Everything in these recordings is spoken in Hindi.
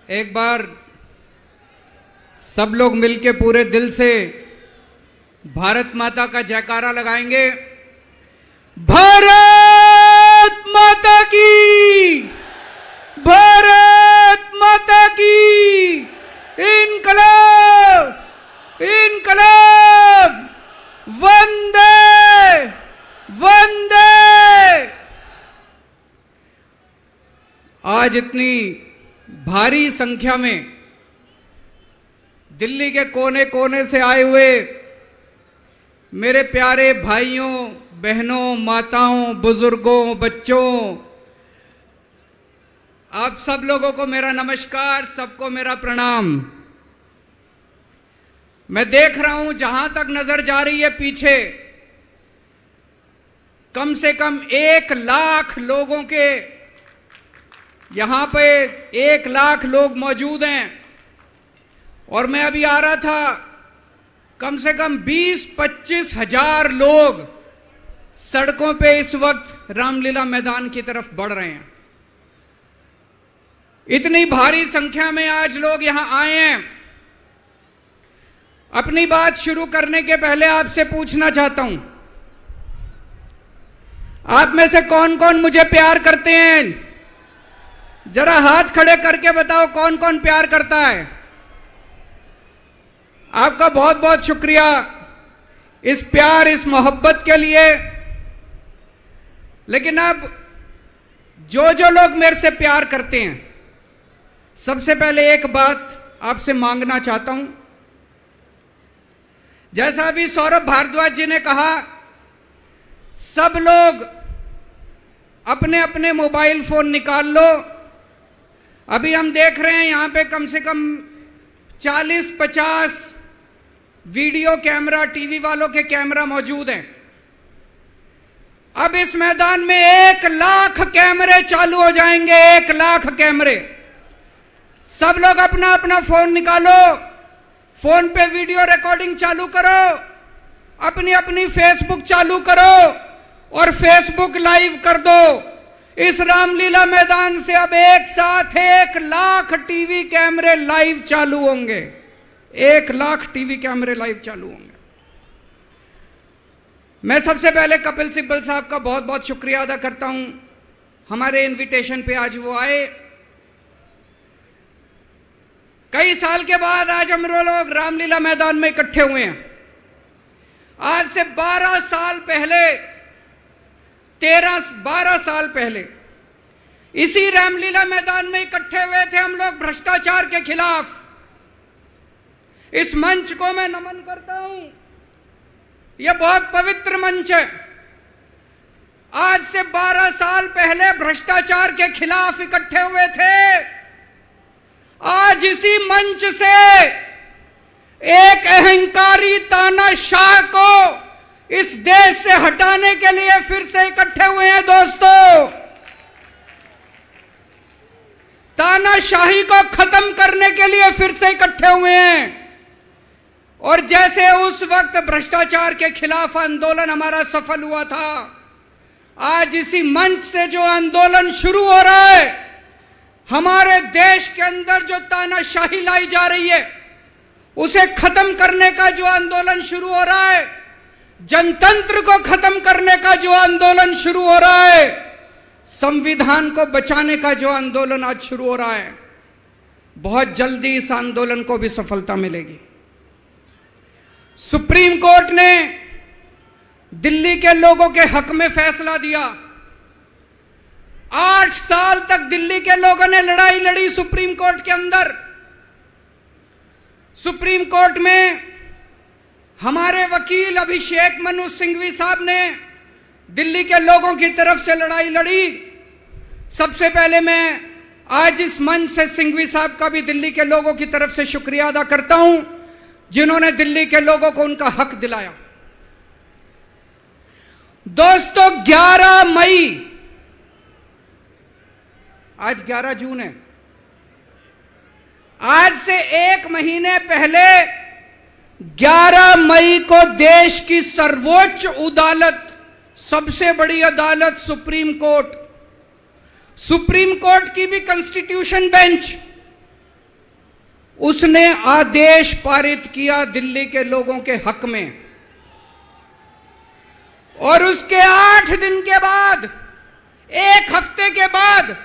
एक बार सब लोग मिलके पूरे दिल से भारत माता का जयकारा लगाएंगे। भारत माता की, भारत माता की, इनकलाब, इनकलाब, वंदे वंदे। आज इतनी भारी संख्या में दिल्ली के कोने कोने से आए हुए मेरे प्यारे भाइयों, बहनों, माताओं, बुजुर्गों, बच्चों, आप सब लोगों को मेरा नमस्कार, सबको मेरा प्रणाम। मैं देख रहा हूं जहां तक नजर जा रही है पीछे कम से कम 1 लाख लोगों के, यहां पे 1 लाख लोग मौजूद हैं। और मैं अभी आ रहा था, कम से कम 20-25 हजार लोग सड़कों पे इस वक्त रामलीला मैदान की तरफ बढ़ रहे हैं। इतनी भारी संख्या में आज लोग यहां आए हैं। अपनी बात शुरू करने के पहले आपसे पूछना चाहता हूं, आप में से कौन कौन मुझे प्यार करते हैं? जरा हाथ खड़े करके बताओ कौन कौन प्यार करता है। आपका बहुत बहुत शुक्रिया इस प्यार, इस मोहब्बत के लिए। लेकिन अब जो जो लोग मेरे से प्यार करते हैं, सबसे पहले एक बात आपसे मांगना चाहता हूं। जैसा अभी सौरभ भारद्वाज जी ने कहा, सब लोग अपने अपने मोबाइल फोन निकाल लो। अभी हम देख रहे हैं यहां पे कम से कम 40-50 वीडियो कैमरा, टीवी वालों के कैमरा मौजूद हैं। अब इस मैदान में 1 लाख कैमरे चालू हो जाएंगे, 1 लाख कैमरे। सब लोग अपना अपना फोन निकालो, फोन पे वीडियो रिकॉर्डिंग चालू करो, अपनी अपनी फेसबुक चालू करो और फेसबुक लाइव कर दो। इस रामलीला मैदान से अब एक साथ 1 लाख टीवी कैमरे लाइव चालू होंगे, 1 लाख टीवी कैमरे लाइव चालू होंगे। मैं सबसे पहले कपिल सिब्बल साहब का बहुत बहुत शुक्रिया अदा करता हूं, हमारे इनविटेशन पे आज वो आए। कई साल के बाद आज हम लोग रामलीला मैदान में इकट्ठे हुए हैं। आज से 12 साल पहले, 12 साल पहले इसी रामलीला मैदान में इकट्ठे हुए थे हम लोग भ्रष्टाचार के खिलाफ। इस मंच को मैं नमन करता हूं, यह बहुत पवित्र मंच है। आज से 12 साल पहले भ्रष्टाचार के खिलाफ इकट्ठे हुए थे। आज इसी मंच से एक अहंकारी तानाशाह को इस देश से हटाने के लिए फिर से इकट्ठे हुए हैं। दोस्तों, तानाशाही को खत्म करने के लिए फिर से इकट्ठे हुए हैं। और जैसे उस वक्त भ्रष्टाचार के खिलाफ आंदोलन हमारा सफल हुआ था, आज इसी मंच से जो आंदोलन शुरू हो रहा है, हमारे देश के अंदर जो तानाशाही लाई जा रही है उसे खत्म करने का जो आंदोलन शुरू हो रहा है, जनतंत्र को खत्म करने का जो आंदोलन शुरू हो रहा है, संविधान को बचाने का जो आंदोलन आज शुरू हो रहा है, बहुत जल्दी इस आंदोलन को भी सफलता मिलेगी। सुप्रीम कोर्ट ने दिल्ली के लोगों के हक में फैसला दिया। 8 साल तक दिल्ली के लोगों ने लड़ाई लड़ी सुप्रीम कोर्ट के अंदर। सुप्रीम कोर्ट में हमारे वकील अभिषेक मनु सिंघवी साहब ने दिल्ली के लोगों की तरफ से लड़ाई लड़ी। सबसे पहले मैं आज इस मंच से सिंघवी साहब का भी दिल्ली के लोगों की तरफ से शुक्रिया अदा करता हूं, जिन्होंने दिल्ली के लोगों को उनका हक दिलाया। दोस्तों, 11 मई, आज 11 जून है, आज से 1 महीने पहले 11 मई को देश की सर्वोच्च अदालत, सबसे बड़ी अदालत सुप्रीम कोर्ट की भी कॉन्स्टिट्यूशन बेंच उसने आदेश पारित किया दिल्ली के लोगों के हक में, और उसके 8 दिन के बाद, 1 हफ्ते के बाद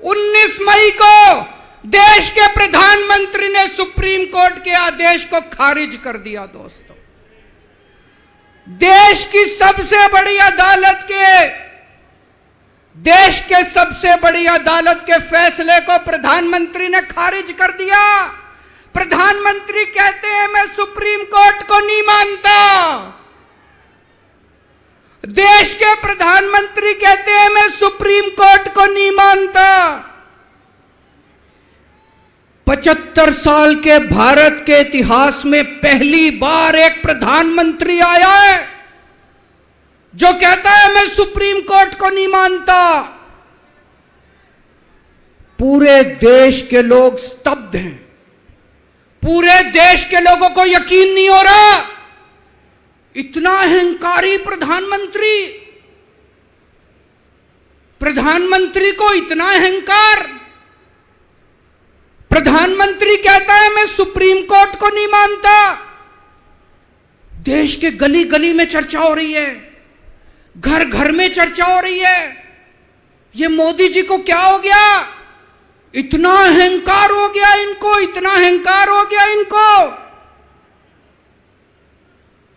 19 मई को देश के प्रधानमंत्री ने सुप्रीम कोर्ट के आदेश को खारिज कर दिया। दोस्तों, देश की सबसे बड़ी अदालत के फैसले को प्रधानमंत्री ने खारिज कर दिया। प्रधानमंत्री कहते हैं मैं सुप्रीम कोर्ट को नहीं मानता। देश के प्रधानमंत्री कहते हैं मैं सुप्रीम कोर्ट को नहीं मानता। 75 साल के भारत के इतिहास में पहली बार एक प्रधानमंत्री आया है जो कहता है मैं सुप्रीम कोर्ट को नहीं मानता। पूरे देश के लोग स्तब्ध हैं। पूरे देश के लोगों को यकीन नहीं हो रहा, इतना अहंकारी प्रधानमंत्री को इतना अहंकार। प्रधानमंत्री कहता है मैं सुप्रीम कोर्ट को नहीं मानता। देश के गली गली में चर्चा हो रही है, घर घर में चर्चा हो रही है, ये मोदी जी को क्या हो गया, इतना अहंकार हो गया इनको, इतना अहंकार हो गया इनको।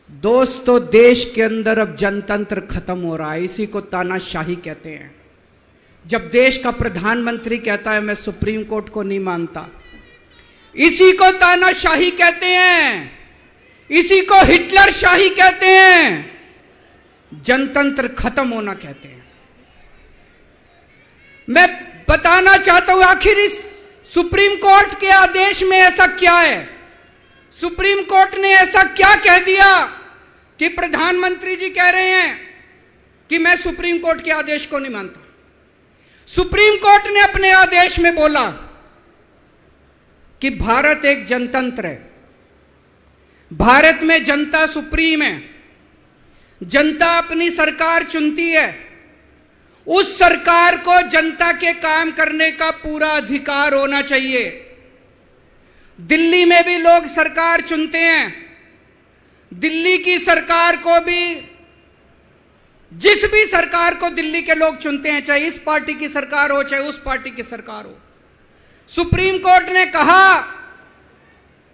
दोस्तों, देश के अंदर अब जनतंत्र खत्म हो रहा है। इसी को तानाशाही कहते हैं। जब देश का प्रधानमंत्री कहता है मैं सुप्रीम कोर्ट को नहीं मानता, इसी को तानाशाही कहते हैं, इसी को हिटलर शाही कहते हैं, जनतंत्र खत्म होना कहते हैं। मैं बताना चाहता हूं आखिर इस सुप्रीम कोर्ट के आदेश में ऐसा क्या है। सुप्रीम कोर्ट ने ऐसा क्या कह दिया कि प्रधानमंत्री जी कह रहे हैं कि मैं सुप्रीम कोर्ट के आदेश को नहीं मानता। सुप्रीम कोर्ट ने अपने आदेश में बोला कि भारत एक जनतंत्र है, भारत में जनता सुप्रीम है, जनता अपनी सरकार चुनती है, उस सरकार को जनता के काम करने का पूरा अधिकार होना चाहिए। दिल्ली में भी लोग सरकार चुनते हैं, दिल्ली की सरकार को भी, जिस भी सरकार को दिल्ली के लोग चुनते हैं, चाहे इस पार्टी की सरकार हो चाहे उस पार्टी की सरकार हो, सुप्रीम कोर्ट ने कहा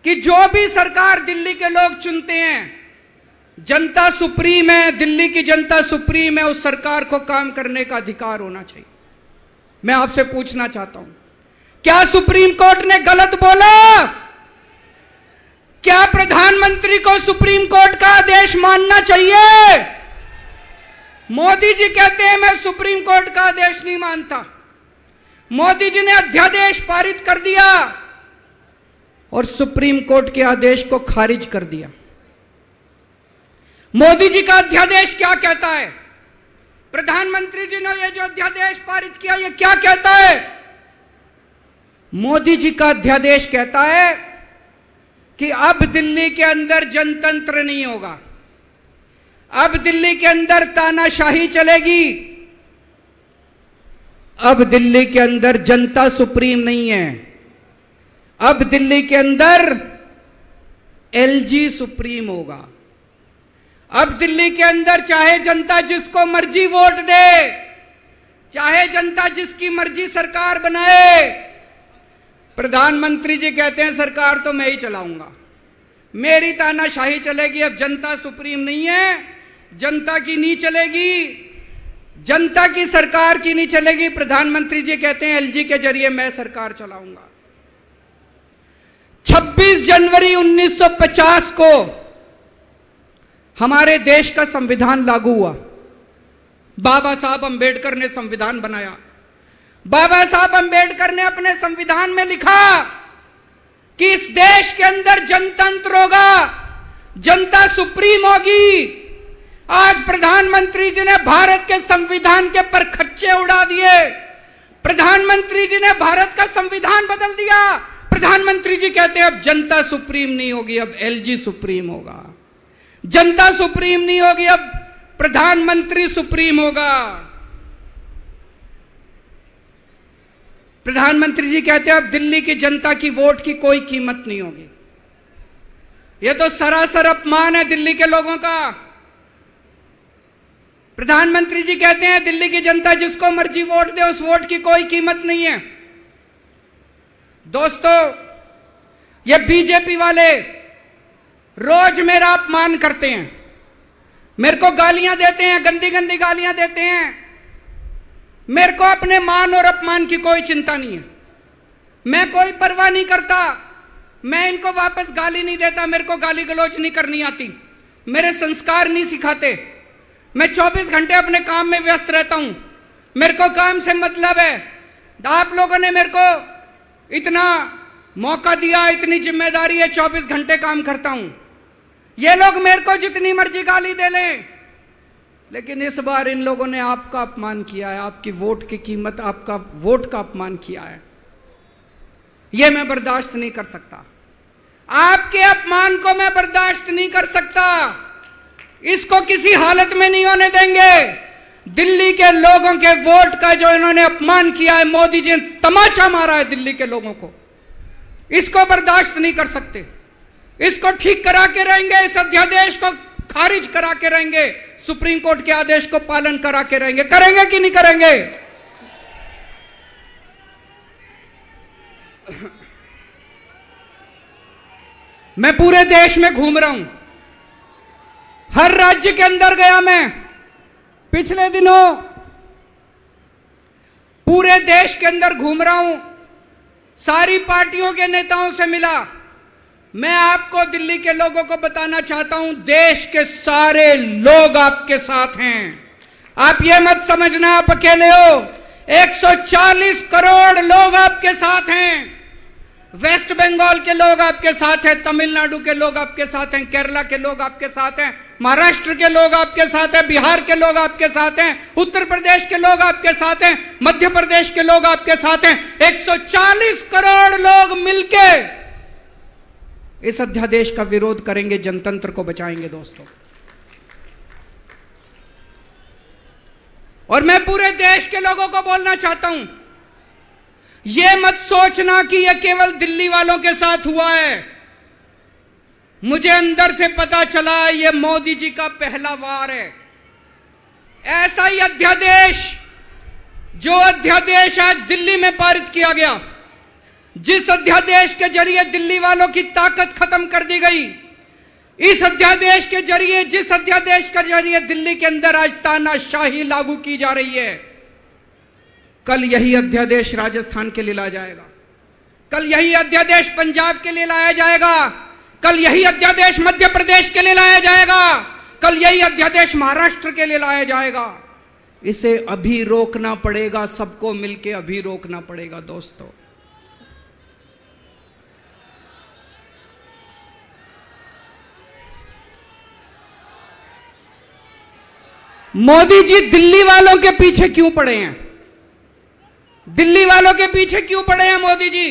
कि जो भी सरकार दिल्ली के लोग चुनते हैं, जनता सुप्रीम है, दिल्ली की जनता सुप्रीम है, उस सरकार को काम करने का अधिकार होना चाहिए। मैं आपसे पूछना चाहता हूं, क्या सुप्रीम कोर्ट ने गलत बोला? क्या प्रधानमंत्री को सुप्रीम कोर्ट का आदेश मानना चाहिए? मोदी जी कहते हैं मैं सुप्रीम कोर्ट का आदेश नहीं मानता। मोदी जी ने अध्यादेश पारित कर दिया और सुप्रीम कोर्ट के आदेश को खारिज कर दिया। मोदी जी का अध्यादेश क्या कहता है? प्रधानमंत्री जी ने ये जो अध्यादेश पारित किया, ये क्या कहता है? मोदी जी का अध्यादेश कहता है कि अब दिल्ली के अंदर जनतंत्र नहीं होगा, अब दिल्ली के अंदर तानाशाही चलेगी, अब दिल्ली के अंदर जनता सुप्रीम नहीं है, अब दिल्ली के अंदर एलजी सुप्रीम होगा। अब दिल्ली के अंदर चाहे जनता जिसको मर्जी वोट दे, चाहे जनता जिसकी मर्जी सरकार बनाए, प्रधानमंत्री जी कहते हैं सरकार तो मैं ही चलाऊंगा, मेरी तानाशाही चलेगी। अब जनता सुप्रीम नहीं है, जनता की नहीं चलेगी, जनता की सरकार की नहीं चलेगी। प्रधानमंत्री जी कहते हैं एलजी के जरिए मैं सरकार चलाऊंगा। 26 जनवरी 1950 को हमारे देश का संविधान लागू हुआ। बाबा साहब अंबेडकर ने संविधान बनाया। बाबा साहब अंबेडकर ने अपने संविधान में लिखा कि इस देश के अंदर जनतंत्र होगा, जनता सुप्रीम होगी। आज प्रधानमंत्री जी ने भारत के संविधान के परखच्चे उड़ा दिए। प्रधानमंत्री जी ने भारत का संविधान बदल दिया। प्रधानमंत्री जी कहते हैं अब जनता सुप्रीम नहीं होगी, अब एलजी सुप्रीम होगा। जनता सुप्रीम नहीं होगी, अब प्रधानमंत्री सुप्रीम होगा। प्रधानमंत्री जी कहते हैं अब दिल्ली की जनता की वोट की कोई कीमत नहीं होगी। यह तो सरासर अपमान है दिल्ली के लोगों का। प्रधानमंत्री जी कहते हैं दिल्ली की जनता जिसको मर्जी वोट दे, उस वोट की कोई कीमत नहीं है। दोस्तों, ये बीजेपी वाले रोज मेरा अपमान करते हैं, मेरे को गालियां देते हैं, गंदी गंदी गालियां देते हैं। मेरे को अपने मान और अपमान की कोई चिंता नहीं है, मैं कोई परवाह नहीं करता। मैं इनको वापस गाली नहीं देता, मेरे को गाली गलौज नहीं करनी आती, मेरे संस्कार नहीं सिखाते। मैं 24 घंटे अपने काम में व्यस्त रहता हूं, मेरे को काम से मतलब है। आप लोगों ने मेरे को इतना मौका दिया, इतनी जिम्मेदारी है, 24 घंटे काम करता हूं। ये लोग मेरे को जितनी मर्जी गाली दे लें, लेकिन इस बार इन लोगों ने आपका अपमान किया है, आपकी वोट की कीमत, आपका वोट का अपमान किया है। यह मैं बर्दाश्त नहीं कर सकता, आपके अपमान को मैं बर्दाश्त नहीं कर सकता। इसको किसी हालत में नहीं होने देंगे। दिल्ली के लोगों के वोट का जो इन्होंने अपमान किया है, मोदी जी ने तमाचा मारा है दिल्ली के लोगों को, इसको बर्दाश्त नहीं कर सकते। इसको ठीक करा के रहेंगे, इस अध्यादेश को खारिज करा के रहेंगे, सुप्रीम कोर्ट के आदेश को पालन करा के रहेंगे। करेंगे कि नहीं करेंगे? मैं पूरे देश में घूम रहा हूं, हर राज्य के अंदर गया। मैं पिछले दिनों पूरे देश के अंदर घूम रहा हूं, सारी पार्टियों के नेताओं से मिला। मैं आपको दिल्ली के लोगों को बताना चाहता हूं, देश के सारे लोग आपके साथ हैं। आप ये मत समझना आप अकेले हो, 140 करोड़ लोग आपके साथ हैं। वेस्ट बंगाल के लोग आपके साथ हैं, तमिलनाडु के लोग आपके साथ हैं, केरला के लोग आपके साथ हैं, महाराष्ट्र के लोग आपके साथ हैं, बिहार के लोग आपके साथ हैं, उत्तर प्रदेश के लोग आपके साथ हैं, मध्य प्रदेश के लोग आपके साथ हैं। 140 करोड़ लोग मिलके इस अध्यादेश का विरोध करेंगे, जनतंत्र को बचाएंगे दोस्तों। और मैं पूरे देश के लोगों को बोलना चाहता हूं, यह मत सोचना कि यह केवल दिल्ली वालों के साथ हुआ है। मुझे अंदर से पता चला यह मोदी जी का पहला वार है। ऐसा ही अध्यादेश, जो अध्यादेश आज दिल्ली में पारित किया गया, जिस अध्यादेश के जरिए दिल्ली वालों की ताकत खत्म कर दी गई, इस अध्यादेश के जरिए, जिस अध्यादेश के जरिए दिल्ली के अंदर आज तानाशाही लागू की जा रही है, कल यही अध्यादेश राजस्थान के लिए लाया जाएगा, कल यही अध्यादेश पंजाब के लिए लाया जाएगा, कल यही अध्यादेश मध्य प्रदेश के लिए लाया जाएगा, कल यही अध्यादेश महाराष्ट्र के लिए लाया जाएगा। इसे अभी रोकना पड़ेगा, सबको मिलकर अभी रोकना पड़ेगा दोस्तों। मोदी जी दिल्ली वालों के पीछे क्यों पड़े हैं? दिल्ली वालों के पीछे क्यों पड़े हैं मोदी जी?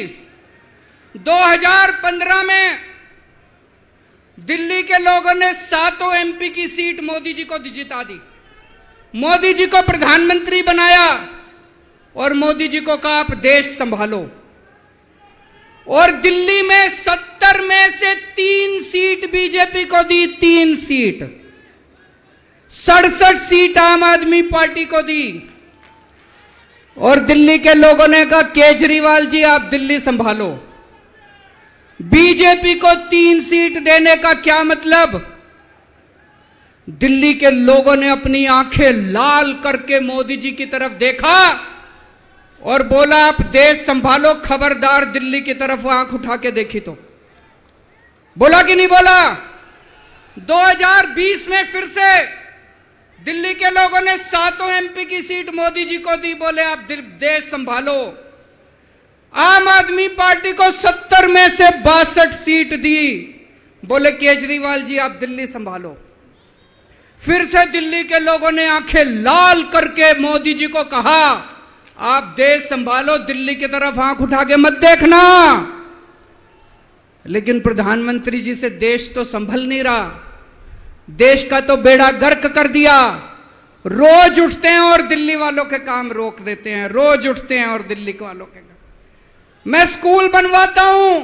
2015 में दिल्ली के लोगों ने 7 एमपी की सीट मोदी जी को जिता दी, मोदी जी को प्रधानमंत्री बनाया और मोदी जी को कहा आप देश संभालो। और दिल्ली में 70 में से 3 सीट बीजेपी को दी, 3 सीट, 67 सीट आम आदमी पार्टी को दी। और दिल्ली के लोगों ने कहा केजरीवाल जी आप दिल्ली संभालो। बीजेपी को 3 सीट देने का क्या मतलब? दिल्ली के लोगों ने अपनी आंखें लाल करके मोदी जी की तरफ देखा और बोला आप देश संभालो, खबरदार दिल्ली की तरफ आंख उठा के देखी तो। बोला कि नहीं बोला? 2020 में फिर से दिल्ली के लोगों ने 7 एमपी की सीट मोदी जी को दी, बोले आप देश संभालो। आम आदमी पार्टी को 70 में से 62 सीट दी, बोले केजरीवाल जी आप दिल्ली संभालो। फिर से दिल्ली के लोगों ने आंखें लाल करके मोदी जी को कहा आप देश संभालो, दिल्ली की तरफ आंख उठा के मत देखना। लेकिन प्रधानमंत्री जी से देश तो संभल नहीं रहा, देश का तो बेड़ा गर्क कर दिया। रोज उठते हैं और दिल्ली वालों के काम रोक देते हैं, रोज उठते हैं और दिल्ली वालों के काम। मैं स्कूल बनवाता हूं,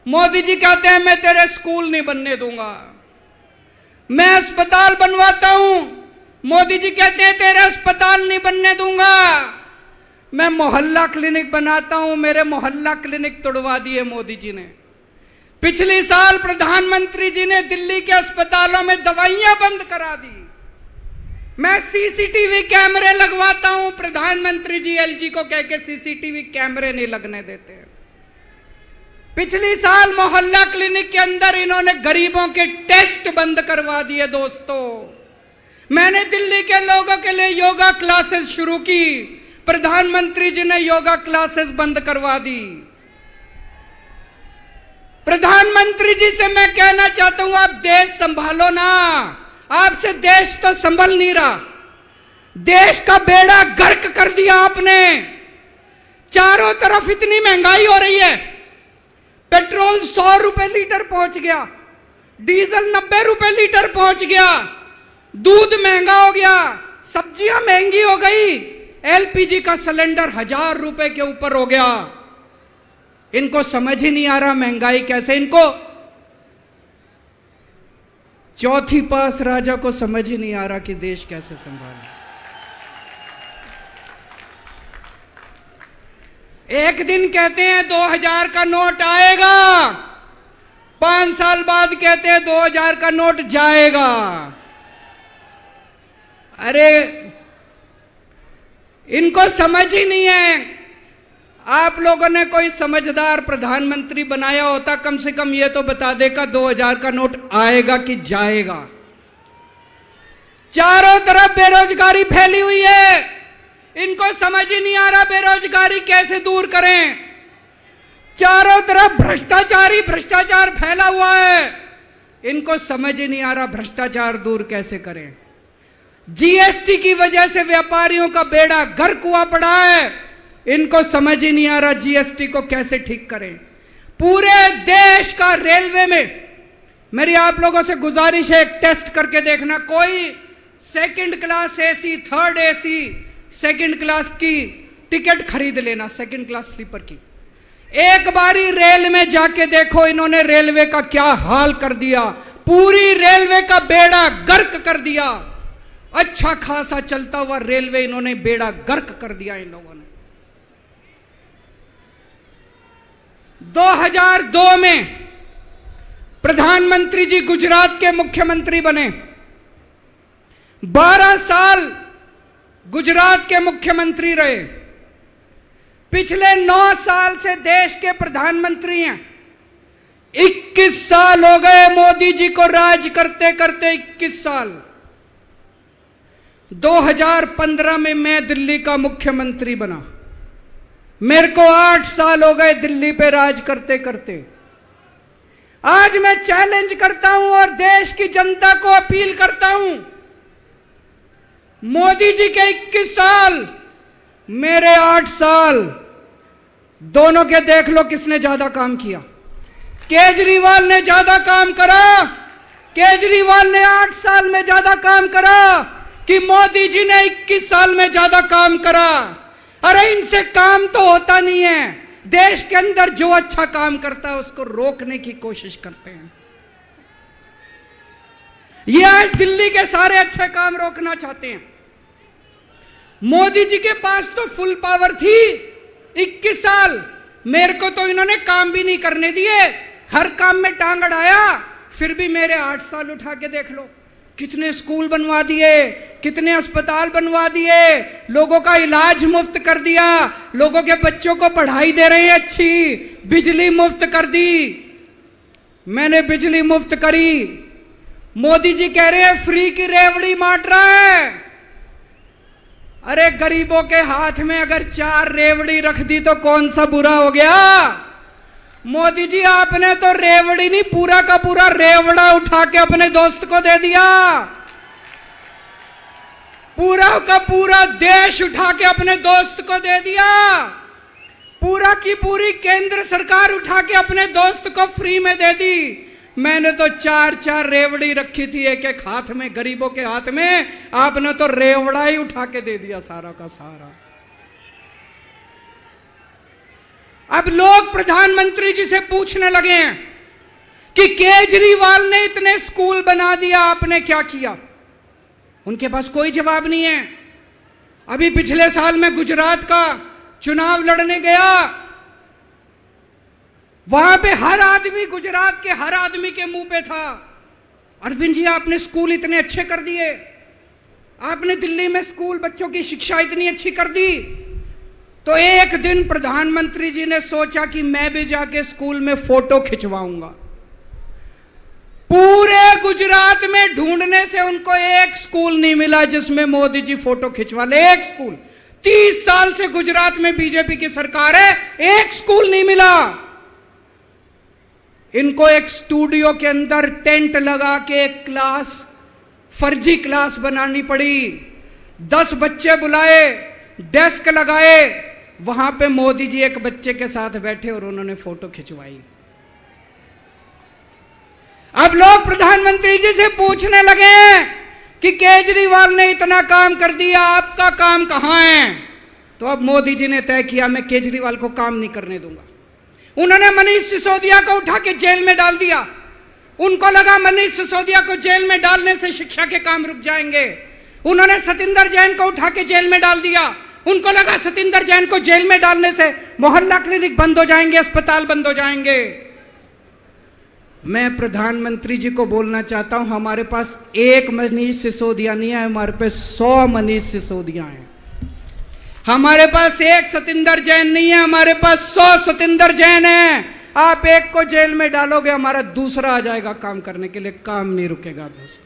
मोदी जी कहते हैं मैं तेरे स्कूल नहीं बनने दूंगा। मैं अस्पताल बनवाता हूं, मोदी जी कहते हैं तेरे अस्पताल नहीं बनने दूंगा। मैं मोहल्ला क्लिनिक बनाता हूं, मेरे मोहल्ला क्लिनिक तोड़वा दिए मोदी जी ने। पिछले साल प्रधानमंत्री जी ने दिल्ली के अस्पतालों में दवाइयां बंद करा दी। मैं सीसीटीवी कैमरे लगवाता हूं, प्रधानमंत्री जी एलजी को कह के सीसीटीवी कैमरे नहीं लगने देते। पिछले साल मोहल्ला क्लिनिक के अंदर इन्होंने गरीबों के टेस्ट बंद करवा दिए। दोस्तों, मैंने दिल्ली के लोगों के लिए योगा क्लासेस शुरू की, प्रधानमंत्री जी ने योगा क्लासेस बंद करवा दी। प्रधानमंत्री जी से मैं कहना चाहता हूं, आप देश संभालो ना, आपसे देश तो संभल नहीं रहा। देश का बेड़ा गर्क कर दिया आपने। चारों तरफ इतनी महंगाई हो रही है, पेट्रोल 100 रुपए लीटर पहुंच गया, डीजल 90 रुपए लीटर पहुंच गया, दूध महंगा हो गया, सब्जियां महंगी हो गई, एलपीजी का सिलेंडर 1000 रुपए के ऊपर हो गया। इनको समझ ही नहीं आ रहा महंगाई कैसे, इनको चौथी पास राजा को समझ ही नहीं आ रहा कि देश कैसे संभाले। एक दिन कहते हैं 2000 का नोट आएगा, 5 साल बाद कहते हैं 2000 का नोट जाएगा। अरे इनको समझ ही नहीं है। आप लोगों ने कोई समझदार प्रधानमंत्री बनाया होता, कम से कम ये तो बता देगा 2000 का नोट आएगा कि जाएगा। चारों तरफ बेरोजगारी फैली हुई है, इनको समझ ही नहीं आ रहा बेरोजगारी कैसे दूर करें। चारों तरफ भ्रष्टाचार फैला हुआ है, इनको समझ ही नहीं आ रहा भ्रष्टाचार दूर कैसे करें। जीएसटी की वजह से व्यापारियों का बेड़ा गर्क हुआ पड़ा है, इनको समझ ही नहीं आ रहा जीएसटी को कैसे ठीक करें। पूरे देश का रेलवे में मेरी आप लोगों से गुजारिश है, एक टेस्ट करके देखना। कोई second class AC, third AC, second class की टिकट खरीद लेना, सेकंड क्लास स्लीपर की। एक बारी रेल में जाके देखो इन्होंने रेलवे का क्या हाल कर दिया। पूरी रेलवे का बेड़ा गर्क कर दिया। अच्छा खासा चलता हुआ रेलवे इन्होंने बेड़ा गर्क कर दिया इन लोगों ने। 2002 में प्रधानमंत्री जी गुजरात के मुख्यमंत्री बने, 12 साल गुजरात के मुख्यमंत्री रहे। पिछले 9 साल से देश के प्रधानमंत्री हैं। 21 साल हो गए मोदी जी को राज करते करते, 21 साल। 2015 में मैं दिल्ली का मुख्यमंत्री बना, मेरे को 8 साल हो गए दिल्ली पे राज करते करते। आज मैं चैलेंज करता हूं और देश की जनता को अपील करता हूं, मोदी जी के 21 साल, मेरे 8 साल, दोनों के देख लो किसने ज्यादा काम किया। केजरीवाल ने ज्यादा काम करा, केजरीवाल ने 8 साल में ज्यादा काम करा कि मोदी जी ने 21 साल में ज्यादा काम करा। अरे इनसे काम तो होता नहीं है। देश के अंदर जो अच्छा काम करता है उसको रोकने की कोशिश करते हैं। ये आज दिल्ली के सारे अच्छे काम रोकना चाहते हैं। मोदी जी के पास तो फुल पावर थी 21 साल, मेरे को तो इन्होंने काम भी नहीं करने दिए, हर काम में टांग अड़ाया। फिर भी मेरे 8 साल उठा के देख लो, कितने स्कूल बनवा दिए, कितने अस्पताल बनवा दिए, लोगों का इलाज मुफ्त कर दिया, लोगों के बच्चों को पढ़ाई दे रहे हैं अच्छी, बिजली मुफ्त कर दी। मैंने बिजली मुफ्त करी। मोदी जी कह रहे हैं फ्री की रेवड़ी बांट रहा है। अरे गरीबों के हाथ में अगर 4 रेवड़ी रख दी तो कौन सा बुरा हो गया। मोदी जी आपने तो रेवड़ी नहीं, पूरा का पूरा रेवड़ा उठा के अपने दोस्त को दे दिया। पूरा का पूरा देश उठा के अपने दोस्त को दे दिया। पूरा की पूरी केंद्र सरकार उठा के अपने दोस्त को फ्री में दे दी। मैंने तो 4-4 रेवड़ी रखी थी एक एक हाथ में, गरीबों के हाथ में, आपने तो रेवड़ा ही उठा के दे दिया सारा का सारा। अब लोग प्रधानमंत्री जी से पूछने लगे हैं कि केजरीवाल ने इतने स्कूल बना दिया, आपने क्या किया? उनके पास कोई जवाब नहीं है। अभी पिछले साल में गुजरात का चुनाव लड़ने गया, वहां पे हर आदमी, गुजरात के हर आदमी के मुंह पे था, अरविंद जी आपने स्कूल इतने अच्छे कर दिए, आपने दिल्ली में स्कूल बच्चों की शिक्षा इतनी अच्छी कर दी। तो एक दिन प्रधानमंत्री जी ने सोचा कि मैं भी जाके स्कूल में फोटो खिंचवाऊंगा। पूरे गुजरात में ढूंढने से उनको एक स्कूल नहीं मिला जिसमें मोदी जी फोटो खिंचवा ले। एक स्कूल, 30 साल से गुजरात में बीजेपी की सरकार है, एक स्कूल नहीं मिला। इनको एक स्टूडियो के अंदर टेंट लगा के एक क्लास, फर्जी क्लास बनानी पड़ी। 10 बच्चे बुलाए, डेस्क लगाए, वहां पे मोदी जी एक बच्चे के साथ बैठे और उन्होंने फोटो खिंचवाई। अब लोग प्रधानमंत्री जी से पूछने लगे कि केजरीवाल ने इतना काम कर दिया, आपका काम कहां है? तो अब मोदी जी ने तय किया मैं केजरीवाल को काम नहीं करने दूंगा। उन्होंने मनीष सिसोदिया को उठा के जेल में डाल दिया। उनको लगा मनीष सिसोदिया को जेल में डालने से शिक्षा के काम रुक जाएंगे। उन्होंने सतिंदर जैन को उठा के जेल में डाल दिया। उनको लगा सतिंदर जैन को जेल में डालने से मोहल्ला क्लिनिक बंद हो जाएंगे, अस्पताल बंद हो जाएंगे। मैं प्रधानमंत्री जी को बोलना चाहता हूं, हमारे पास एक मनीष सिसोदिया नहीं है, हमारे पास 100 मनीष सिसोदिया हैं। हमारे पास एक सतिंदर जैन नहीं है, हमारे पास 100 सतिंदर जैन है। आप एक को जेल में डालोगे, हमारा दूसरा आ जाएगा काम करने के लिए, काम नहीं रुकेगा दोस्त।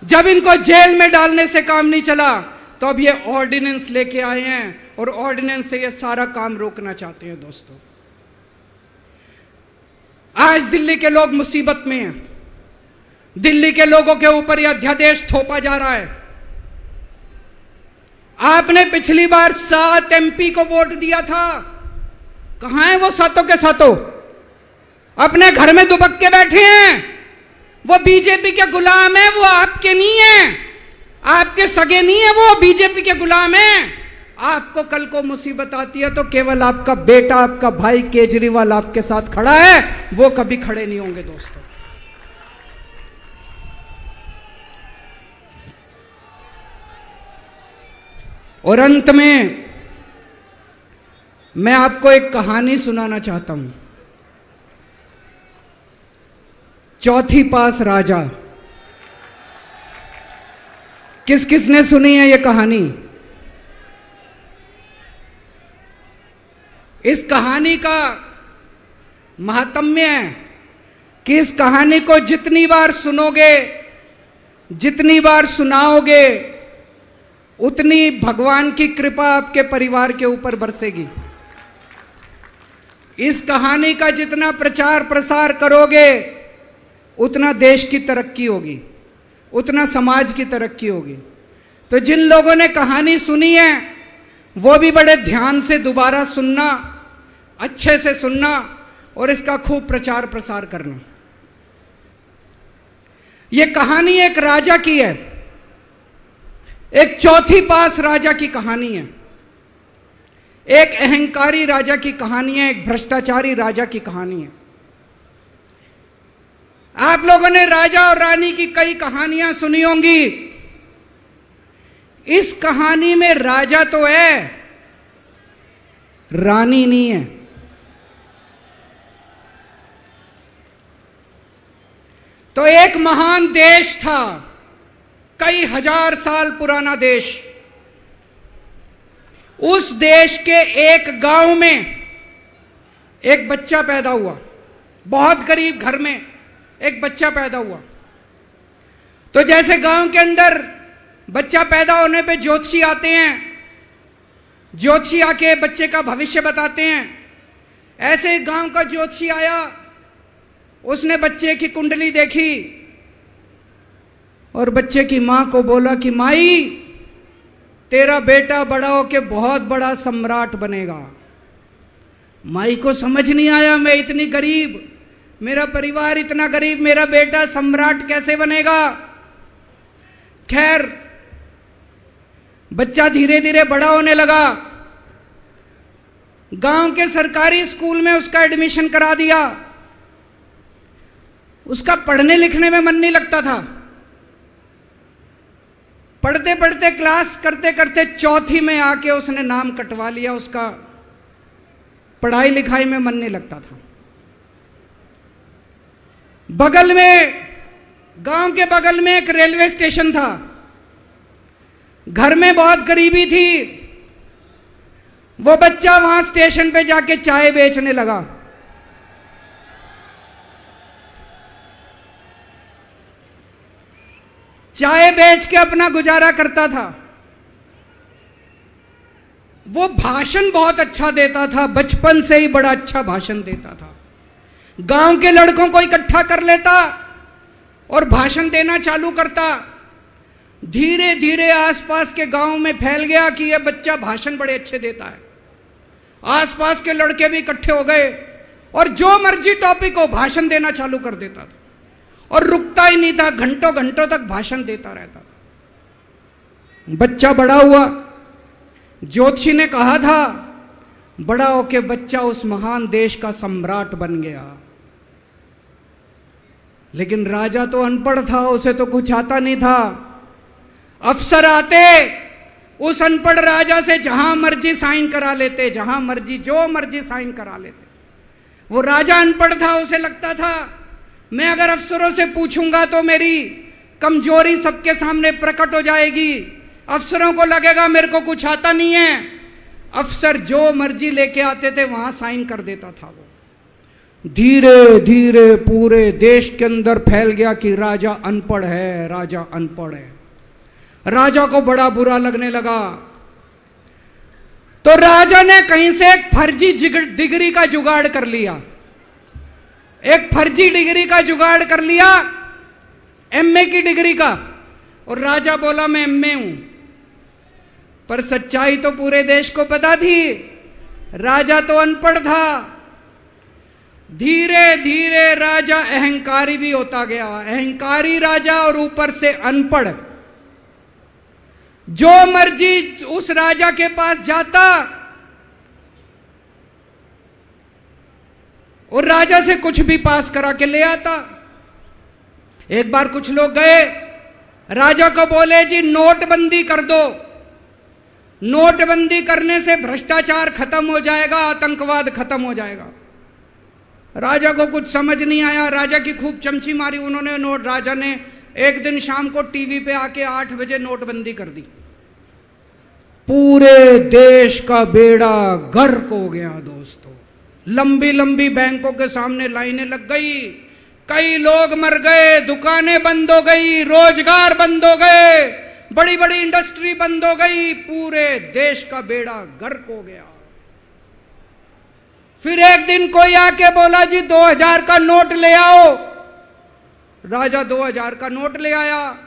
जब इनको जेल में डालने से काम नहीं चला तो अब ये ऑर्डिनेंस लेके आए हैं और ऑर्डिनेंस से ये सारा काम रोकना चाहते हैं। दोस्तों, आज दिल्ली के लोग मुसीबत में हैं। दिल्ली के लोगों के ऊपर यह अध्यादेश थोपा जा रहा है। आपने पिछली बार 7 MP को वोट दिया था, कहां है वो सातों के सातों? अपने घर में दुबक के बैठे हैं। वो बीजेपी के गुलाम है, वो आपके नहीं है, आपके सगे नहीं है, वो बीजेपी के गुलाम है। आपको कल को मुसीबत आती है तो केवल आपका बेटा, आपका भाई केजरीवाल आपके साथ खड़ा है, वो कभी खड़े नहीं होंगे। दोस्तों, और अंत में मैं आपको एक कहानी सुनाना चाहता हूं। चौथी पास राजा, किस किसने सुनी है ये कहानी? इस कहानी का महात्म्य है कि इस कहानी को जितनी बार सुनोगे, जितनी बार सुनाओगे, उतनी भगवान की कृपा आपके परिवार के ऊपर बरसेगी। इस कहानी का जितना प्रचार प्रसार करोगे, उतना देश की तरक्की होगी, उतना समाज की तरक्की होगी। तो जिन लोगों ने कहानी सुनी है वो भी बड़े ध्यान से दोबारा सुनना, अच्छे से सुनना और इसका खूब प्रचार प्रसार करना। यह कहानी एक राजा की है, एक चौथी पास राजा की कहानी है, एक अहंकारी राजा की कहानी है, एक भ्रष्टाचारी राजा की कहानी है। आप लोगों ने राजा और रानी की कई कहानियां सुनी होंगी। इस कहानी में राजा तो है, रानी नहीं है। तो एक महान देश था, कई हजार साल पुराना देश। उस देश के एक गांव में एक बच्चा पैदा हुआ, बहुत गरीब घर में एक बच्चा पैदा हुआ। तो जैसे गांव के अंदर बच्चा पैदा होने पे ज्योतिषी आते हैं, ज्योतिषी आके बच्चे का भविष्य बताते हैं, ऐसे गांव का ज्योतिषी आया, उसने बच्चे की कुंडली देखी और बच्चे की मां को बोला कि माई, तेरा बेटा बड़ा होके बहुत बड़ा सम्राट बनेगा। माई को समझ नहीं आया, मैं इतनी गरीब, मेरा परिवार इतना गरीब, मेरा बेटा सम्राट कैसे बनेगा। खैर, बच्चा धीरे धीरे बड़ा होने लगा। गांव के सरकारी स्कूल में उसका एडमिशन करा दिया। उसका पढ़ने लिखने में मन नहीं लगता था। पढ़ते पढ़ते क्लास करते करते चौथी में आके उसने नाम कटवा लिया। उसका पढ़ाई लिखाई में मन नहीं लगता था। बगल में, गांव के बगल में एक रेलवे स्टेशन था। घर में बहुत करीबी थी। वो बच्चा वहां स्टेशन पे जाके चाय बेचने लगा। चाय बेच के अपना गुजारा करता था। वो भाषण बहुत अच्छा देता था, बचपन से ही बड़ा अच्छा भाषण देता था। गांव के लड़कों को इकट्ठा कर लेता और भाषण देना चालू करता। धीरे धीरे आसपास के गांव में फैल गया कि यह बच्चा भाषण बड़े अच्छे देता है। आसपास के लड़के भी इकट्ठे हो गए और जो मर्जी टॉपिक हो भाषण देना चालू कर देता था और रुकता ही नहीं था। घंटों घंटों तक भाषण देता रहता था। बच्चा बड़ा हुआ। ज्योतिषी ने कहा था बड़ा होके बच्चा उस महान देश का सम्राट बन गया। लेकिन राजा तो अनपढ़ था, उसे तो कुछ आता नहीं था। अफसर आते उस अनपढ़ राजा से जहां मर्जी साइन करा लेते, जहां मर्जी जो मर्जी साइन करा लेते। वो राजा अनपढ़ था, उसे लगता था मैं अगर अफसरों से पूछूंगा तो मेरी कमजोरी सबके सामने प्रकट हो जाएगी। अफसरों को लगेगा मेरे को कुछ आता नहीं है। अफसर जो मर्जी लेके आते थे वहां साइन कर देता था। वो धीरे धीरे पूरे देश के अंदर फैल गया कि राजा अनपढ़ है, राजा अनपढ़ है। राजा को बड़ा बुरा लगने लगा। तो राजा ने कहीं से एक फर्जी डिग्री का जुगाड़ कर लिया। एक फर्जी डिग्री का जुगाड़ कर लिया, एमए की डिग्री का। और राजा बोला मैं एमए हूं। पर सच्चाई तो पूरे देश को पता थी, राजा तो अनपढ़ था। धीरे धीरे राजा अहंकारी भी होता गया। अहंकारी राजा और ऊपर से अनपढ़। जो मर्जी उस राजा के पास जाता और राजा से कुछ भी पास करा के ले आता। एक बार कुछ लोग गए, राजा को बोले जी नोटबंदी कर दो। नोटबंदी करने से भ्रष्टाचार खत्म हो जाएगा, आतंकवाद खत्म हो जाएगा। राजा को कुछ समझ नहीं आया। राजा की खूब चमची मारी उन्होंने। राजा ने एक दिन शाम को टीवी पे आके 8 बजे नोटबंदी कर दी। पूरे देश का बेड़ा गर्क हो गया दोस्तों। लंबी लंबी बैंकों के सामने लाइनें लग गई। कई लोग मर गए, दुकानें बंद हो गई, रोजगार बंद हो गए, बड़ी बड़ी इंडस्ट्री बंद हो गई। पूरे देश का बेड़ा गर्क हो गया। फिर एक दिन कोई आके बोला जी 2000 का नोट ले आओ। राजा 2000 का नोट ले आया।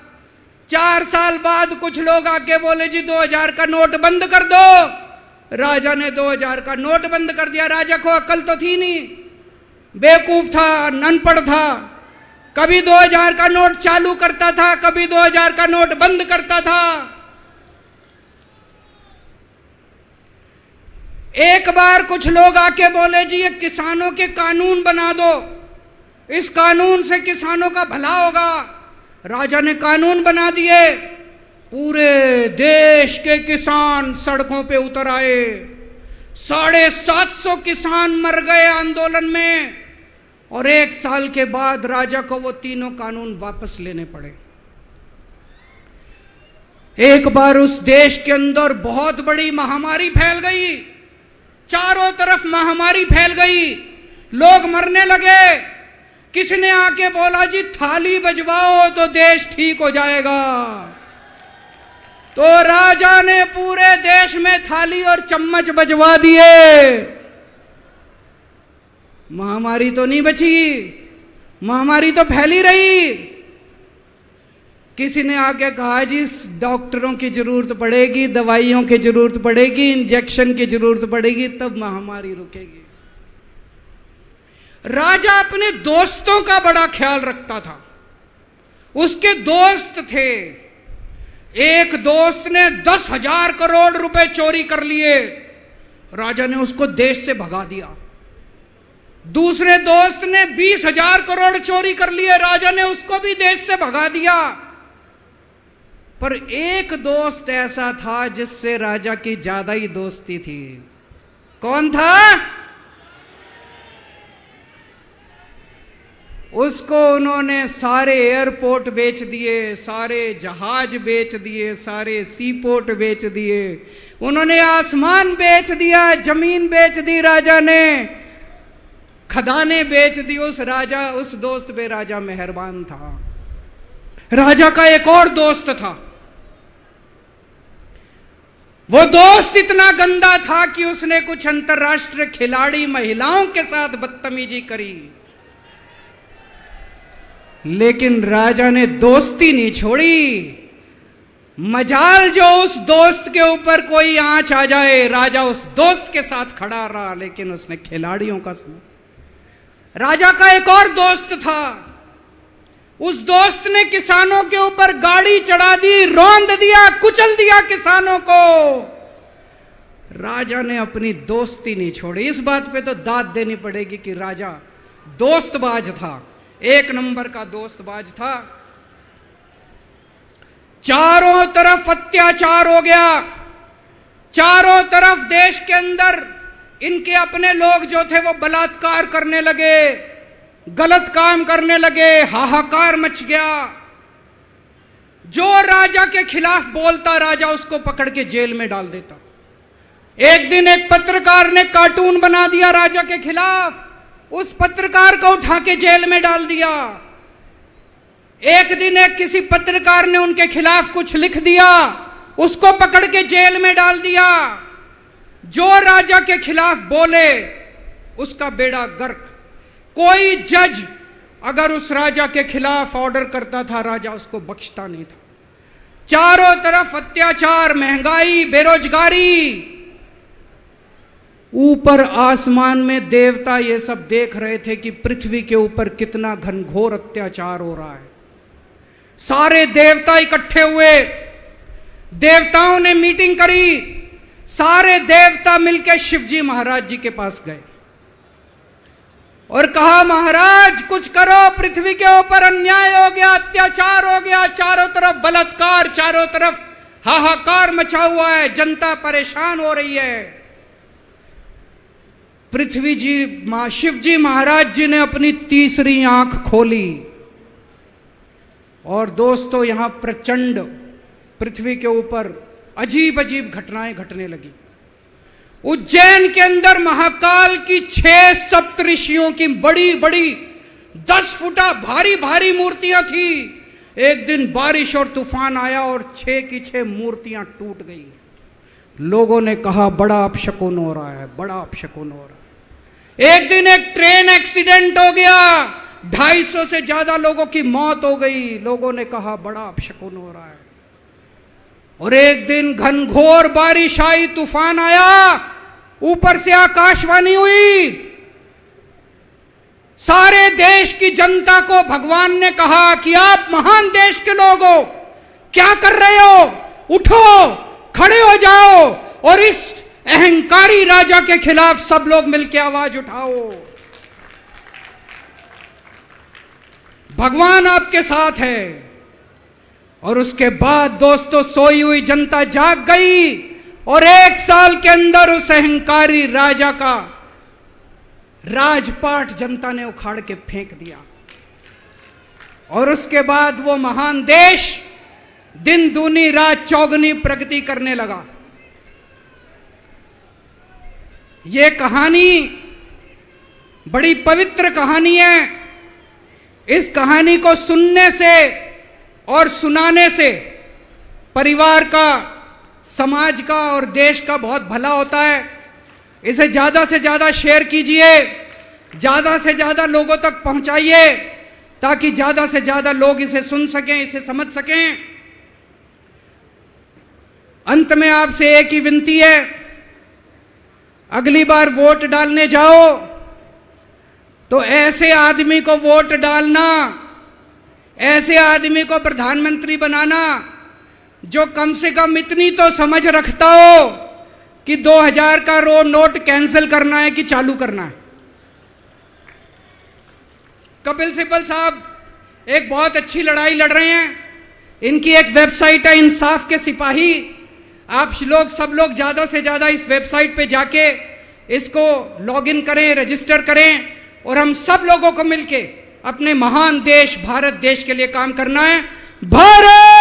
4 साल बाद कुछ लोग आके बोले जी 2000 का नोट बंद कर दो। राजा ने 2000 का नोट बंद कर दिया। राजा को अक्ल तो थी नहीं, बेवकूफ था, अनपढ़ था। कभी 2000 का नोट चालू करता था, कभी 2000 का नोट बंद करता था। एक बार कुछ लोग आके बोले जी ये किसानों के कानून बना दो, इस कानून से किसानों का भला होगा। राजा ने कानून बना दिए। पूरे देश के किसान सड़कों पे उतर आए। 750 किसान मर गए आंदोलन में। और 1 साल के बाद राजा को वो तीनों कानून वापस लेने पड़े। एक बार उस देश के अंदर बहुत बड़ी महामारी फैल गई। चारों तरफ महामारी फैल गई, लोग मरने लगे। किसी ने आके बोला जी थाली बजवाओ तो देश ठीक हो जाएगा। तो राजा ने पूरे देश में थाली और चम्मच बजवा दिए। महामारी तो नहीं बची, महामारी तो फैली रही। किसी ने आके कहा जी डॉक्टरों की जरूरत पड़ेगी, दवाइयों की जरूरत पड़ेगी, इंजेक्शन की जरूरत पड़ेगी, तब महामारी रुकेगी। राजा अपने दोस्तों का बड़ा ख्याल रखता था। उसके दोस्त थे। एक दोस्त ने 10,000 करोड़ रुपए चोरी कर लिए। राजा ने उसको देश से भगा दिया। दूसरे दोस्त ने 20,000 करोड़ चोरी कर लिए, राजा ने उसको भी देश से भगा दिया। पर एक दोस्त ऐसा था जिससे राजा की ज्यादा ही दोस्ती थी। कौन था? उसको उन्होंने सारे एयरपोर्ट बेच दिए, सारे जहाज बेच दिए, सारे सी पोर्ट बेच दिए, उन्होंने आसमान बेच दिया, जमीन बेच दी राजा ने, खदाने बेच दी। उस दोस्त पे राजा मेहरबान था। राजा का एक और दोस्त था। वो दोस्त इतना गंदा था कि उसने कुछ अंतर्राष्ट्रीय खिलाड़ी महिलाओं के साथ बदतमीजी करी, लेकिन राजा ने दोस्ती नहीं छोड़ी। मजाल जो उस दोस्त के ऊपर कोई आंच आ जाए, राजा उस दोस्त के साथ खड़ा रहा, लेकिन उसने खिलाड़ियों का सुना। राजा का एक और दोस्त था। उस दोस्त ने किसानों के ऊपर गाड़ी चढ़ा दी, रौंद दिया, कुचल दिया किसानों को। राजा ने अपनी दोस्ती नहीं छोड़ी। इस बात पे तो दाद देनी पड़ेगी कि राजा दोस्तबाज था, एक नंबर का दोस्तबाज था। चारों तरफ अत्याचार हो गया, चारों तरफ देश के अंदर इनके अपने लोग जो थे वो बलात्कार करने लगे, गलत काम करने लगे, हाहाकार मच गया। जो राजा के खिलाफ बोलता, राजा उसको पकड़ के जेल में डाल देता। एक दिन एक पत्रकार ने कार्टून बना दिया राजा के खिलाफ, उस पत्रकार को उठा के जेल में डाल दिया। एक दिन एक किसी पत्रकार ने उनके खिलाफ कुछ लिख दिया, उसको पकड़ के जेल में डाल दिया। जो राजा के खिलाफ बोले उसका बेड़ा गर्क। कोई जज अगर उस राजा के खिलाफ ऑर्डर करता था, राजा उसको बख्शता नहीं था। चारों तरफ अत्याचार, महंगाई, बेरोजगारी। ऊपर आसमान में देवता ये सब देख रहे थे कि पृथ्वी के ऊपर कितना घनघोर अत्याचार हो रहा है। सारे देवता इकट्ठे हुए, देवताओं ने मीटिंग करी। सारे देवता मिलकर शिवजी महाराज जी के पास गए और कहा, महाराज कुछ करो, पृथ्वी के ऊपर अन्याय हो गया, अत्याचार हो गया, चारों तरफ बलात्कार, चारों तरफ हाहाकार मचा हुआ है, जनता परेशान हो रही है। पृथ्वी जी, शिवजी महाराज जी ने अपनी तीसरी आंख खोली और दोस्तों यहां प्रचंड पृथ्वी के ऊपर अजीब अजीब घटनाएं घटने लगी। उज्जैन के अंदर महाकाल की 6 सप्तऋषियों की बड़ी बड़ी 10 फुटा भारी भारी मूर्तियां थी। एक दिन बारिश और तूफान आया और 6 की 6 मूर्तियां टूट गई। लोगों ने कहा बड़ा अपशकुन हो रहा है, बड़ा अपशकुन हो रहा है। एक दिन एक ट्रेन एक्सीडेंट हो गया, 250 से ज्यादा लोगों की मौत हो गई। लोगों ने कहा बड़ा अपशकुन हो रहा है। और एक दिन घनघोर बारिश आई, तूफान आया, ऊपर से आकाशवाणी हुई। सारे देश की जनता को भगवान ने कहा कि आप महान देश के लोग हो, क्या कर रहे हो, उठो, खड़े हो जाओ और इस अहंकारी राजा के खिलाफ सब लोग मिलकर आवाज उठाओ। भगवान आपके साथ है। और उसके बाद दोस्तों सोई हुई जनता जाग गई और 1 साल के अंदर उस अहंकारी राजा का राजपाट जनता ने उखाड़ के फेंक दिया। और उसके बाद वो महान देश दिन दूनी रात चौगुनी प्रगति करने लगा। ये कहानी बड़ी पवित्र कहानी है। इस कहानी को सुनने से और सुनाने से परिवार का, समाज का और देश का बहुत भला होता है। इसे ज़्यादा से ज़्यादा शेयर कीजिए, ज़्यादा से ज़्यादा लोगों तक पहुंचाइए ताकि ज़्यादा से ज़्यादा लोग इसे सुन सकें, इसे समझ सकें। अंत में आपसे एक ही विनती है, अगली बार वोट डालने जाओ तो ऐसे आदमी को वोट डालना, ऐसे आदमी को प्रधानमंत्री बनाना जो कम से कम इतनी तो समझ रखता हो कि 2000 का नोट कैंसिल करना है कि चालू करना है। कपिल सिब्बल साहब एक बहुत अच्छी लड़ाई लड़ रहे हैं। इनकी एक वेबसाइट है इंसाफ के सिपाही। आप लोग सब लोग ज़्यादा से ज़्यादा इस वेबसाइट पे जाके इसको लॉगिन करें, रजिस्टर करें और हम सब लोगों को मिलके अपने महान देश भारत देश के लिए काम करना है। भारत